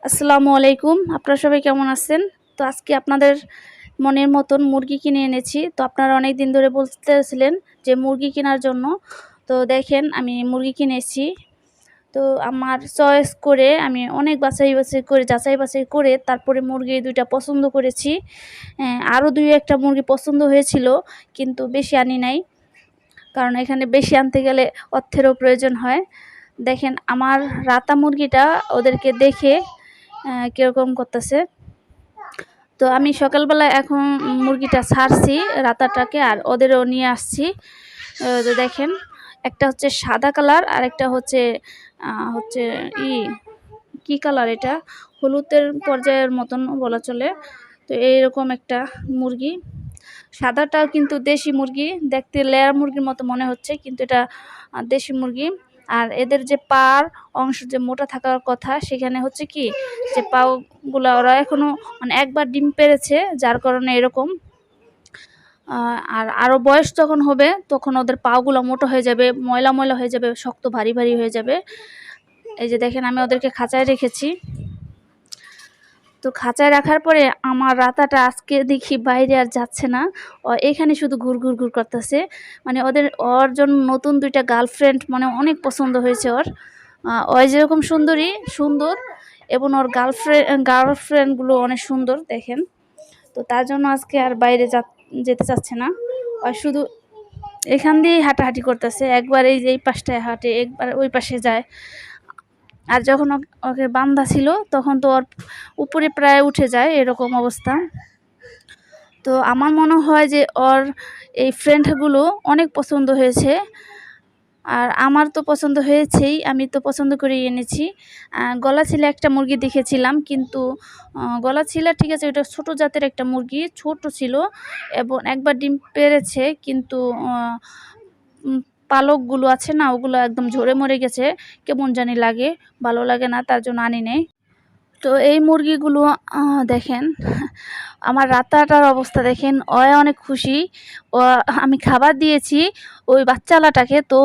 আসসালামু আলাইকুম। আপনারা সবাই কেমন আছেন? তো আজকে আপনাদের মনের মতন মুরগি কিনে এনেছি। তো আপনারা অনেকদিন ধরে বলতেছিলেন যে মুরগি কেনার জন্য। তো দেখেন আমি মুরগি কিনেছি। তো আমার চয়েস করে আমি অনেক বাছাই-বাছাই করে যাচাই-বাছাই করে তারপরে মুরগি ২ টা পছন্দ করেছি। আরও ২-১ টা মুরগি পছন্দ হয়েছিল কিন্তু বেশি আনি নাই। কারণ এখানে বেশি আনতে গেলে অর্থেরও প্রয়োজন হয়। দেখেন আমার রাতা মুরগিটা ওদেরকে দেখে কিরকম করতেছে। তো আমি সকালবেলা এখন মুরগিটা ছাড়ছি রাতাটাকে আর ওদেরও নিয়ে আসছি। তো দেখেন একটা হচ্ছে সাদা কালার আর একটা হচ্ছে হচ্ছে ই কি কালার এটা হলুদের পর্যায়ের মতন বলা চলে। তো এইরকম একটা মুরগি, সাদাটাও কিন্তু দেশি মুরগি, দেখতে লেয়ার মুরগির মতো মনে হচ্ছে কিন্তু এটা দেশি মুরগি। আর এদের যে পার অংশ যে মোটা থাকার কথা সেখানে হচ্ছে কি যে পাগুলা ওরা এখনো মানে একবার ডিম পেড়েছে যার কারণে এরকম। আর আরও বয়স যখন হবে তখন ওদের পাগুলো মোটা হয়ে যাবে, ময়লা ময়লা হয়ে যাবে, শক্ত ভারী ভারী হয়ে যাবে। এই যে দেখেন আমি ওদেরকে খাঁচায় রেখেছি। তো খাঁচায় রাখার পরে আমার রাতাটা আজকে দেখি বাইরে আর যাচ্ছে না, এখানে শুধু ঘুর ঘুর ঘুর করতেছে। মানে ওর জন্য নতুন ২টা গার্লফ্রেন্ড মানে অনেক পছন্দ হয়েছে ওর। ওই যেরকম সুন্দর এবং ওর গার্লফ্রেন্ডগুলো অনেক সুন্দর দেখেন। তো তার জন্য আজকে আর বাইরে যেতে চাচ্ছে না, ওই শুধু এখান দিয়েই হাঁটাহাঁটি করতেছে। একবার এই যে এই পাশটায় হাঁটে, একবার ওই পাশে যায়। আর যখন ওকে বান্ধা ছিল তখন তো ওর উপরে প্রায় উঠে যায়, এরকম অবস্থা। তো আমার মনে হয় যে ওর এই ফ্রেন্ডগুলো অনেক পছন্দ হয়েছে। আর আমার তো পছন্দ হয়েছেই, আমি তো পছন্দ করেই এনেছি। গলাচিলা একটা মুরগি দেখেছিলাম কিন্তু গলাচিলা ঠিক আছে, ওটা ছোটো জাতের একটা মুরগি, ছোট ছিল এবং একবার ডিম পেড়েছে কিন্তু পালকগুলো আছে না ওগুলো একদম ঝরে মরে গেছে, কেমন জানি লাগে, ভালো লাগে না, তার জন্য আনি নাই। তো এই মুরগিগুলো দেখেন আমার রাতাটার অবস্থা দেখেন, ও অনেক খুশি। ও আমি খাবার দিয়েছি ওই বাচ্চালাটাকে, তো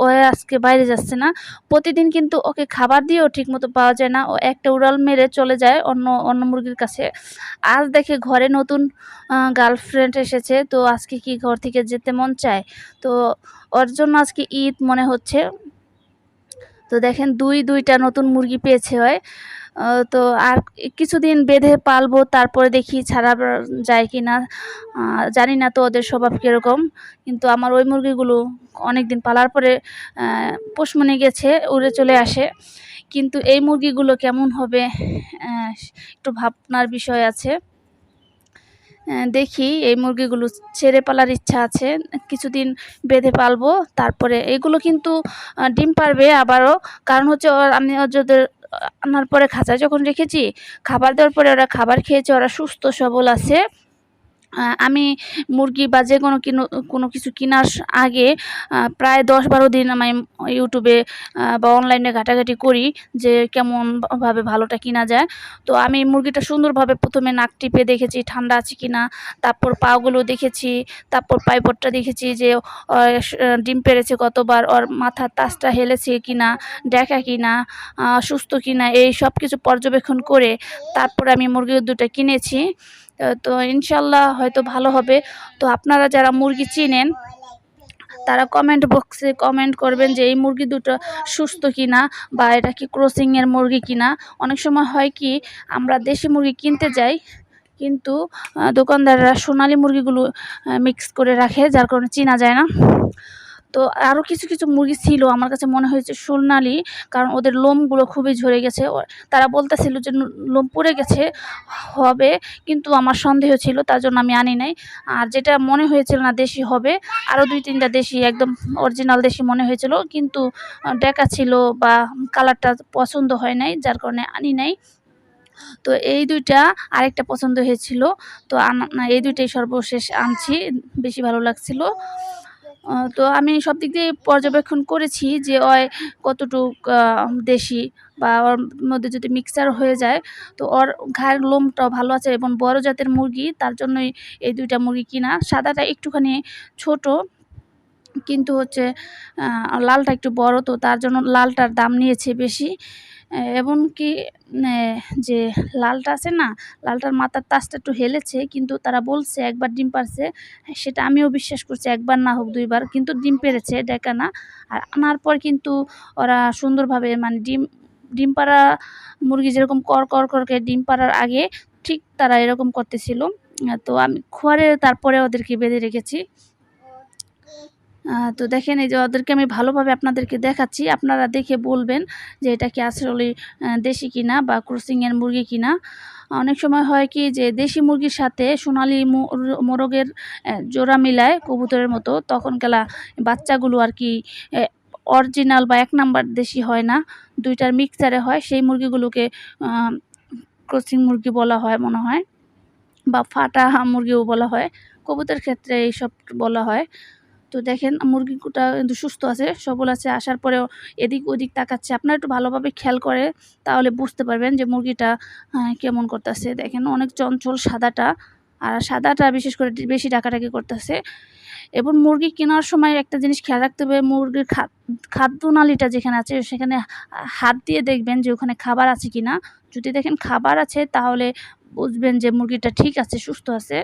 ও আজকে বাইরে যাচ্ছে না। প্রতিদিন কিন্তু ওকে খাবার দিয়েও ঠিকমতো পাওয়া যায় না, ও একটা উড়াল মেরে চলে যায় অন্য মুরগির কাছে। আজ দেখে ঘরে নতুন গার্লফ্রেন্ড এসেছে, তো আজকে কি ঘর থেকে যেতে মন চায়। তো ওর জন্য আজকে ঈদ মনে হচ্ছে। তো দেখেন দুইটা নতুন মুরগি পেয়েছে হয়। তো আর কিছুদিন বেঁধে পালবো, তারপরে দেখি ছাড়া যায় কি না, জানি না তো ওদের স্বভাব কীরকম। কিন্তু আমার ওই মুরগিগুলো অনেক দিন পালার পরে পোষ মনে গেছে, উড়ে চলে আসে। কিন্তু এই মুরগিগুলো কেমন হবে একটু ভাবনার বিষয় আছে। দেখি এই মুরগিগুলো ছেড়ে পালার ইচ্ছা আছে, কিছুদিন বেঁধে পালবো, তারপরে এগুলো কিন্তু ডিম পারবে আবারও। কারণ হচ্ছে আমি ওদের আনার পরে খাঁচায় যখন রেখেছি, খাবার দেওয়ার পরে ওরা খাবার খেয়েছে, ওরা সুস্থ সবল আছে। আমি মুরগি বা যে কোনো কিছু কেনার আগে প্রায় ১০-১২ দিন আমি ইউটিউবে বা অনলাইনে ঘাটাঘাটি করি যে কেমনভাবে ভালোটা কিনা যায়। তো আমি মুরগিটা সুন্দরভাবে প্রথমে নাক টিপে দেখেছি ঠান্ডা আছে কিনা, তারপর পাগুলো দেখেছি, তারপর পাইপটটা দেখেছি যে ডিম পেড়েছে কতবার, ওর মাথার তাজটা হেলেছে কিনা, ডেকা কিনা, সুস্থ কিনা, এই সব কিছু পর্যবেক্ষণ করে তারপরে আমি মুরগি ২টা কিনেছি। তো ইনশাল্লাহ হয়তো ভালো হবে। তো আপনারা যারা মুরগি চিনেন তারা কমেন্ট বক্সে কমেন্ট করবেন যে এই মুরগি দুটো সুস্থ কিনা বা এটা কি ক্রসিংয়ের মুরগি কিনা। অনেক সময় হয় কি আমরা দেশি মুরগি কিনতে যাই কিন্তু দোকানদাররা সোনালী মুরগিগুলো মিক্স করে রাখে, যার কারণে চেনা যায় না। তো আরও কিছু মুরগি ছিল আমার কাছে মনে হয়েছে সোনালী, কারণ ওদের লোমগুলো খুবই ঝরে গেছে। তারা বলতেছিল যে লোম পড়ে গেছে হবে, কিন্তু আমার সন্দেহ ছিল, তার জন্য আমি আনি নাই। আর যেটা মনে হয়েছিল না দেশি হবে, আরও ২-৩টা দেশি একদম অরিজিনাল দেশি মনে হয়েছিল, কিন্তু ডেকা ছিল বা কালারটা পছন্দ হয় নাই, যার কারণে আনি নাই। তো এই ২টা আরেকটা পছন্দ হয়েছিল, তো এই ২টাই সর্বশেষ আনছি, বেশি ভালো লাগছিল। তো আমি সব দিক দিয়ে পর্যবেক্ষণ করেছি যে কতটুক দেশি বা ওর মধ্যে যদি মিক্সচার হয়ে যায় তো ওর ঘাড়ের লোমটাও ভালো আছে এবং বড় জাতের মুরগি, তার জন্যই এই ২টা মুরগি কিনা। সাদাটা একটুখানি ছোট কিন্তু হচ্ছে লালটা একটু বড়, তো তার জন্য লালটার দাম নিয়েছে বেশি। এমনকি যে লালটা আছে না, লালটার মাথার তাজটা একটু হেলেছে, কিন্তু তারা বলছে একবার ডিম পাড়ছে। সেটা আমিও বিশ্বাস করছি, একবার না হোক ২ বার, কিন্তু ডিম পেড়েছে ডেকা না। আর আনার পর কিন্তু ওরা সুন্দরভাবে মানে ডিম পাড়া মুরগি যেরকম করে ডিম পাড়ার আগে ঠিক তারা এরকম করতেছিল। তো আমি খড়ে তারপরে ওদেরকে বেঁধে রেখেছি। তো দেখেন এই যে ওদেরকে আমি ভালোভাবে আপনাদেরকে দেখাচ্ছি। আপনারা দেখে বলবেন যে এটা কি আসলে দেশি কিনা বা ক্রসিংয়ের মুরগি কিনা। অনেক সময় হয় কি যে দেশি মুরগির সাথে সোনালি মোরগের জোড়া মিলায় কবুতরের মতো, তখন গেলা বাচ্চাগুলো আর কি অরিজিনাল বা ১ নাম্বার দেশি হয় না, ২টার মিক্সচারে হয়। সেই মুরগিগুলোকে ক্রসিং মুরগি বলা হয় মনে হয়, বা ফাটা মুরগিও বলা হয়। কবুতরের ক্ষেত্রে এইসব বলা হয়। তো দেখেন মুরগিটা কিন্তু সুস্থ আছে, সবল আছে। আসার পরেও এদিক ওদিক তাকাচ্ছে। আপনারা একটু ভালোভাবে খেয়াল করে তাহলে বুঝতে পারবেন যে মুরগিটা কেমন করতেছে। দেখেন অনেক চঞ্চল সাদাটা, আর সাদাটা বিশেষ করে বেশি ডাকাডাকি করতেছে। এবং মুরগি কেনার সময় একটা জিনিস খেয়াল রাখতে হবে, মুরগির খাদ্যনালীটা যেখানে আছে সেখানে হাত দিয়ে দেখবেন যে ওখানে খাবার আছে কিনা। যদি দেখেন খাবার আছে তাহলে বুঝবেন যে মুরগিটা ঠিক আছে, সুস্থ আছে।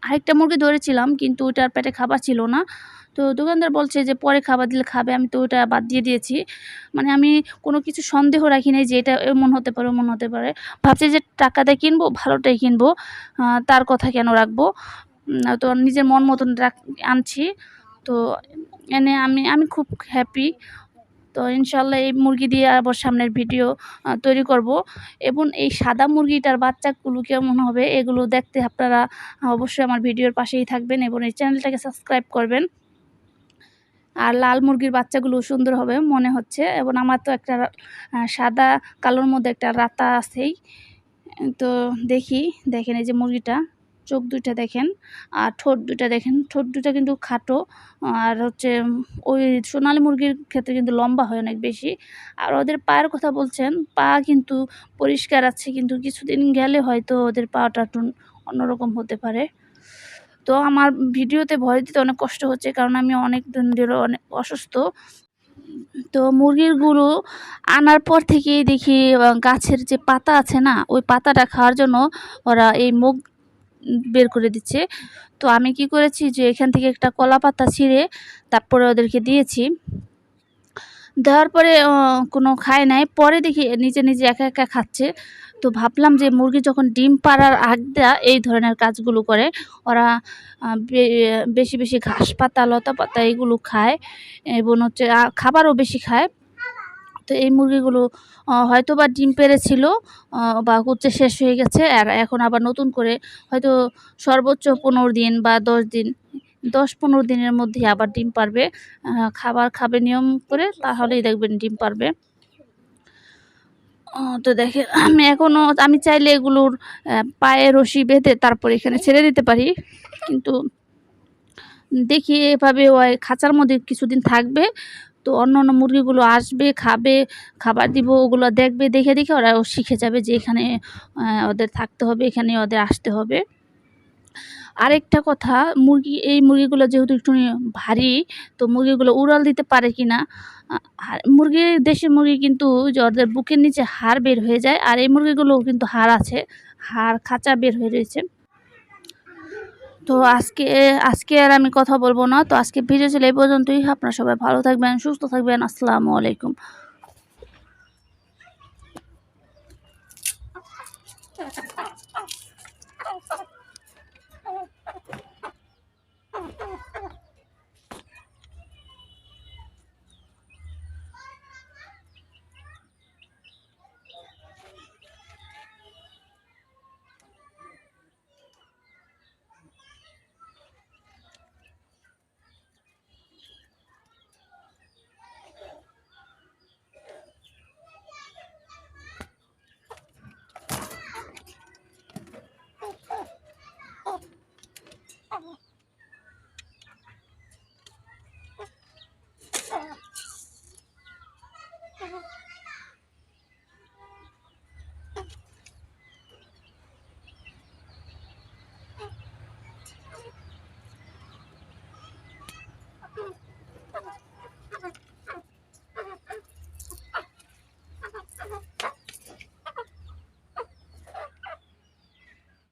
আরেকটা মুরগি ধরেছিলাম কিন্তু ওটার পেটে খাবার ছিল না। তো দোকানদার বলছে যে পরে খাবার দিলে খাবে। আমি তো ওটা বাদ দিয়ে দিয়েছি। মানে আমি কোনো কিছু সন্দেহ রাখি নাই যে এটা এমন হতে পারে, ওমন হতে পারে। ভাবছি যে টাকা দিয়ে কিনবো, ভালোটাই কিনবো। তার কথা কেন রাখবো? তো নিজের মন মতন আনছি। তো এনে আমি খুব হ্যাপি। তো ইনশাআল্লাহ এই মুরগি দিয়ে আবার সামনের ভিডিও তৈরি করব। এবং এই সাদা মুরগিটার বাচ্চাগুলো কেমন হবে এগুলো দেখতে আপনারা অবশ্যই আমার ভিডিওর পাশেই থাকবেন এবং এই চ্যানেলটাকে সাবস্ক্রাইব করবেন। আর লাল মুরগির বাচ্চাগুলো সুন্দর হবে মনে হচ্ছে। এবং আমার তো একটা সাদা কালোর মধ্যে একটা রাতা আছেই। তো দেখেন এই যে মুরগিটা, চোখ ২টা দেখেন আর ঠোঁট ২টা দেখেন। ঠোঁট ২টা কিন্তু খাটো, আর হচ্ছে ওই সোনালী মুরগির ক্ষেত্রে কিন্তু লম্বা হয় অনেক বেশি। আর ওদের পায়ের কথা বলছেন, পা কিন্তু পরিষ্কার আছে, কিন্তু কিছুদিন গেলে হয়তো ওদের পাটা একটু অন্যরকম হতে পারে। তো আমার ভিডিওতে ভয়েস দিতে অনেক কষ্ট হচ্ছে, কারণ আমি অনেক দিন ধরে অনেক অসুস্থ। তো মুরগিগুলো আনার পর থেকেই দেখি গাছের যে পাতা আছে না, ওই পাতাটা খাওয়ার জন্য ওরা এই মুখ বের করে দিচ্ছে। তো আমি কি করেছি যে এখান থেকে একটা কলা পাতা ছিঁড়ে তারপরে ওদেরকে দিয়েছি। দেওয়ার পরে কোনো খায় নাই। পরে দেখি নিজে একা একা খাচ্ছে। তো ভাবলাম যে মুরগি যখন ডিম পাড়ার আগটা এই ধরনের কাজগুলো করে, ওরা বেশি ঘাস পাতা, লতা পাতা এগুলো খায় এবং হচ্ছে খাবারও বেশি খায়। তো এই মুরগিগুলো হয়তোবা ডিম পেড়েছিল বা হচ্ছে শেষ হয়ে গেছে, আর এখন আবার নতুন করে হয়তো সর্বোচ্চ ১৫ দিন বা ১০ দিন, ১০-১৫ দিনের মধ্যে আবার ডিম পারবে। খাবার খাবে নিয়ম করে, তাহলেই দেখবেন ডিম পারবে। তো দেখেন আমি চাইলে এগুলোর পায়ে রশি বেঁধে তারপর এখানে ছেড়ে দিতে পারি, কিন্তু দেখি এভাবে ওই খাঁচার মধ্যে কিছুদিন থাকবে। তো অন্য মুরগিগুলো আসবে, খাবে, খাবার দিব, ওগুলো দেখবে, দেখে ওরাও শিখে যাবে যে এখানে ওদের থাকতে হবে, এখানে ওদের আসতে হবে। আরেকটা কথা, এই মুরগিগুলো যেহেতু একটু ভারী, তো মুরগিগুলো উড়াল দিতে পারে কিনা। দেশি মুরগি কিন্তু যে ওদের বুকের নিচে হাড় বের হয়ে যায়, আর এই মুরগিগুলোও কিন্তু হাড় আছে, হাড় খাঁচা বের হয়ে রয়েছে। তো আজকে আর আমি কথা বলবো না। তো আজকে ভিডিও ছিল এই পর্যন্তই। আপনারা সবাই ভালো থাকবেন, সুস্থ থাকবেন। আসসালামু আলাইকুম।